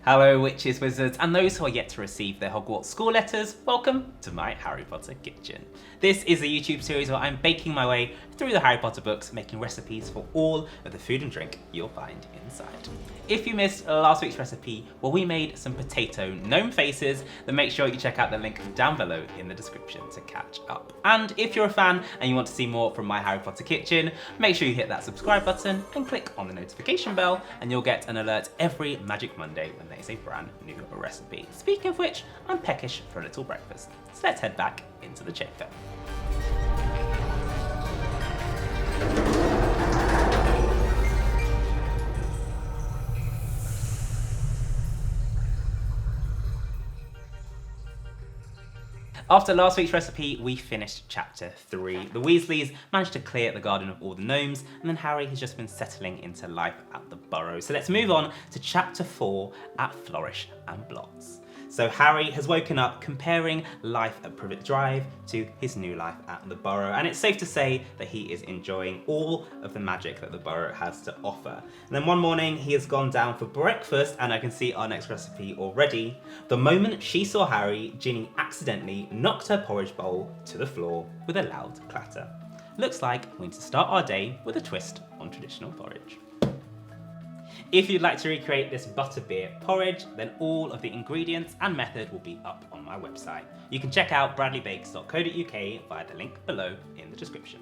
Hello witches, wizards, and those who are yet to receive their Hogwarts school letters, welcome to my Harry Potter kitchen. This is a YouTube series where I'm baking my way through the Harry Potter books, making recipes for all of the food and drink you'll find inside. If you missed last week's recipe where we made some potato gnome faces, then make sure you check out the link down below in the description to catch up. And if you're a fan and you want to see more from my Harry Potter kitchen, make sure you hit that subscribe button and click on the notification bell, and you'll get an alert every Magic Monday when there's a brand new recipe. Speaking of which, I'm peckish for a little breakfast, so let's head back into the chamber. After last week's recipe, we finished chapter 3. The Weasleys managed to clear the garden of all the gnomes, and then Harry has just been settling into life at the Burrow. So let's move on to chapter 4 at Flourish and Blots. So Harry has woken up comparing life at Privet Drive to his new life at the Burrow, and it's safe to say that he is enjoying all of the magic that the Burrow has to offer. And then one morning he has gone down for breakfast, and I can see our next recipe already. The moment she saw Harry, Ginny accidentally knocked her porridge bowl to the floor with a loud clatter. Looks like we need to start our day with a twist on traditional porridge. If you'd like to recreate this butterbeer porridge, then all of the ingredients and method will be up on my website. You can check out bradleybakes.co.uk via the link below in the description.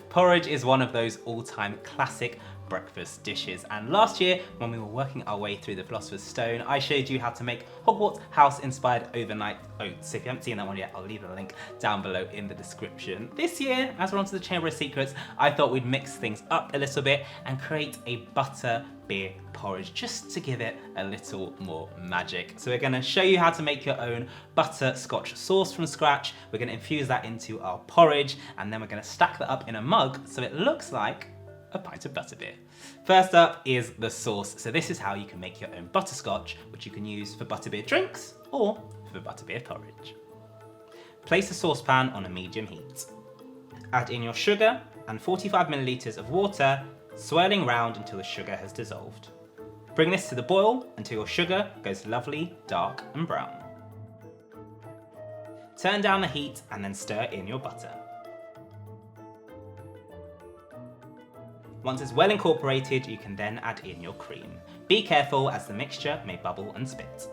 Porridge is one of those all-time classic breakfast dishes, and last year when we were working our way through the Philosopher's Stone, I showed you how to make Hogwarts house inspired overnight oats. So if you haven't seen that one yet, I'll leave a link down below in the description. This year, as we're onto the Chamber of Secrets, I thought we'd mix things up a little bit and create a butterbeer porridge just to give it a little more magic. So we're going to show you how to make your own butterscotch sauce from scratch. We're going to infuse that into our porridge, and then we're going to stack that up in a mug so it looks like a pint of butterbeer. First up is the sauce. So this is how you can make your own butterscotch, which you can use for butterbeer drinks or for butterbeer porridge. Place a saucepan on a medium heat. Add in your sugar and 45 millilitres of water, swirling round until the sugar has dissolved. Bring this to the boil until your sugar goes lovely dark and brown. Turn down the heat and then stir in your butter. Once it's well incorporated, you can then add in your cream. Be careful as the mixture may bubble and spit.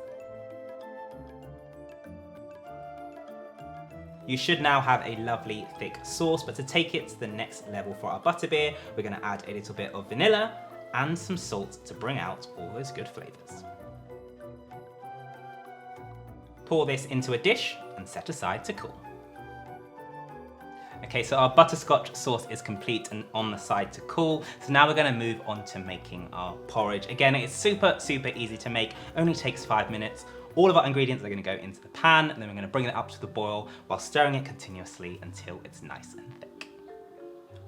You should now have a lovely thick sauce, but to take it to the next level for our butterbeer, we're going to add a little bit of vanilla and some salt to bring out all those good flavours. Pour this into a dish and set aside to cool. Okay, so our butterscotch sauce is complete and on the side to cool. So now we're going to move on to making our porridge. Again, it's super easy to make, only takes 5 minutes. All of our ingredients are going to go into the pan, and then we're going to bring it up to the boil while stirring it continuously until it's nice and thick.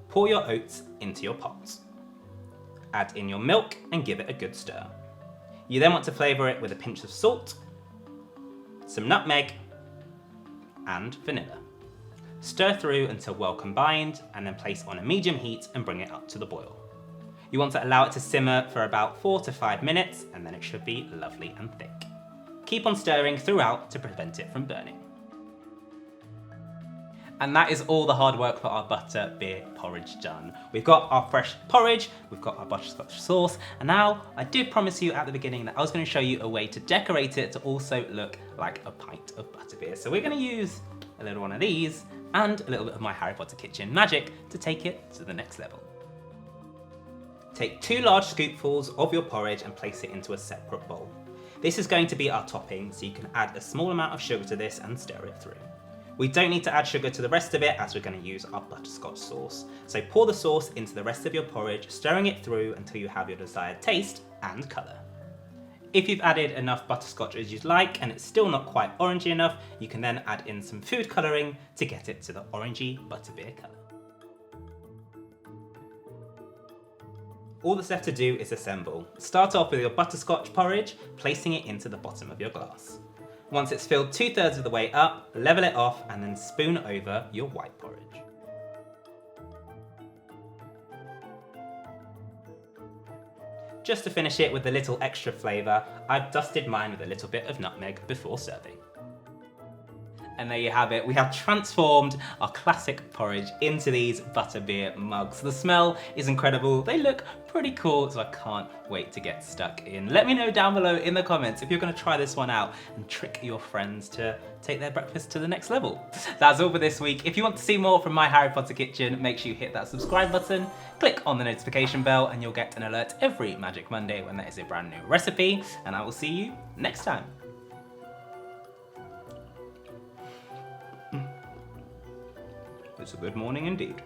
Pour your oats into your pot. Add in your milk and give it a good stir. You then want to flavour it with a pinch of salt, some nutmeg, and vanilla. Stir through until well combined, and then place on a medium heat and bring it up to the boil. You want to allow it to simmer for about 4 to 5 minutes, and then it should be lovely and thick. Keep on stirring throughout to prevent it from burning. And that is all the hard work for our butterbeer porridge done. We've got our fresh porridge, we've got our butterscotch sauce, and now I did promise you at the beginning that I was going to show you a way to decorate it to also look like a pint of butterbeer. So we're going to use a little one of these and a little bit of my Harry Potter kitchen magic to take it to the next level. Take 2 large scoopfuls of your porridge and place it into a separate bowl. This is going to be our topping, so you can add a small amount of sugar to this and stir it through. We don't need to add sugar to the rest of it as we're going to use our butterscotch sauce. So pour the sauce into the rest of your porridge, stirring it through until you have your desired taste and colour. If you've added enough butterscotch as you'd like and it's still not quite orangey enough, you can then add in some food colouring to get it to the orangey butterbeer colour. All that's left to do is assemble. Start off with your butterscotch porridge, placing it into the bottom of your glass. Once it's filled 2/3 of the way up, level it off and then spoon over your white porridge. Just to finish it with a little extra flavour, I've dusted mine with a little bit of nutmeg before serving. And there you have it, we have transformed our classic porridge into these butterbeer mugs. The smell is incredible, they look pretty cool, so I can't wait to get stuck in. Let me know down below in the comments if you're gonna try this one out and trick your friends to take their breakfast to the next level. That's all for this week. If you want to see more from my Harry Potter kitchen, make sure you hit that subscribe button, click on the notification bell, and you'll get an alert every Magic Monday when there is a brand new recipe, and I will see you next time. It's a good morning indeed.